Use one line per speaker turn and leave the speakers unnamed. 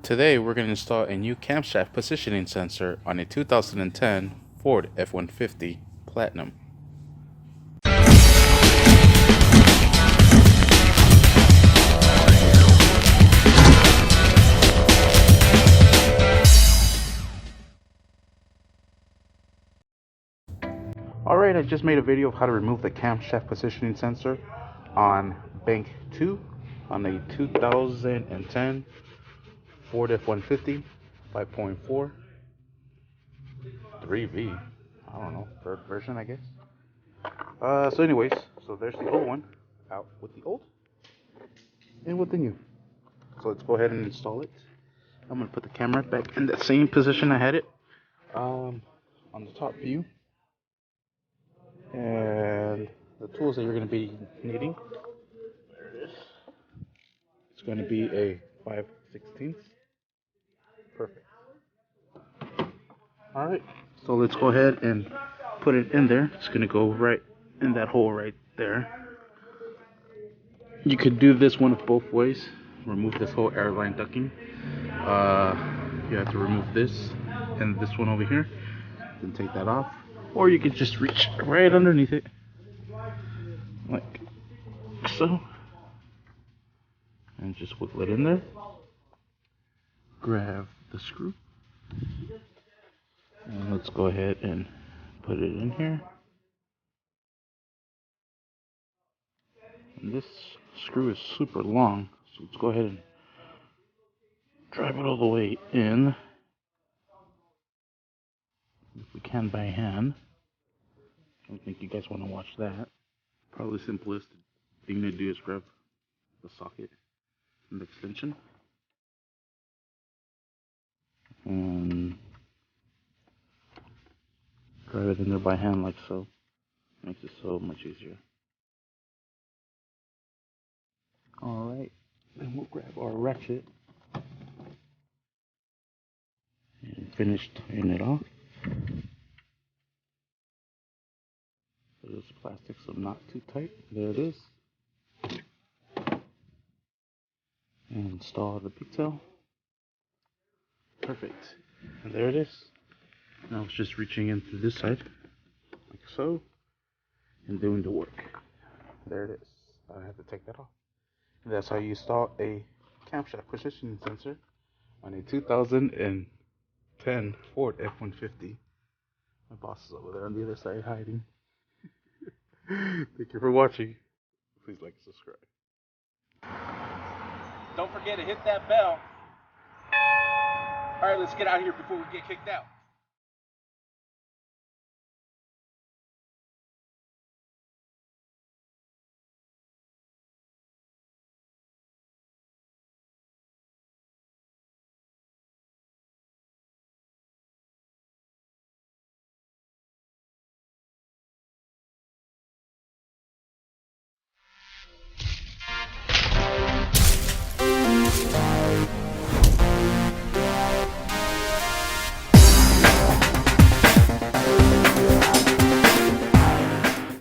Today we're going to install a new camshaft positioning sensor on a 2010 Ford F-150 Platinum. Alright, I just made a video of how to remove the camshaft positioning sensor on bank 2 on a 2010 Ford F-150 5.4 3V. I don't know, third version I guess. So anyways, so there's the old one out with the old and with the new. So let's go ahead and install it. I'm going to put the camera back in the same position I had it on the top view. And the tools that you're going to be needing, there it is. It's going to be a 5/16. Perfect. Alright, so let's go ahead and put it in there. It's going to go right in that hole right there. You could do this one of both ways. Remove this whole airline ducting. You have to remove this and this one over here. Then take that off. Or you could just reach right underneath it. Like so. And just wiggle it in there. Grab the screw. And let's go ahead and put it in here. And this screw is super long, so let's go ahead and drive it all the way in. If we can by hand. I don't think you guys want to watch that. Probably the simplest thing to do is grab the socket and the extension. And drive it in there by hand like so. Makes it so much easier. Alright, then we'll grab our ratchet and finish tying it off. So this plastic so not too tight. There it is. And install the pigtail. Perfect. And there it is. Now it's just reaching in through this side, like so, and doing the work. There it is. I have to take that off. And that's how you install a camshaft positioning sensor on a 2010 Ford F-150. My boss is over there on the other side hiding. Thank you for watching. Please like and subscribe.
Don't forget to hit that bell. All right, let's get out of here before we get kicked out.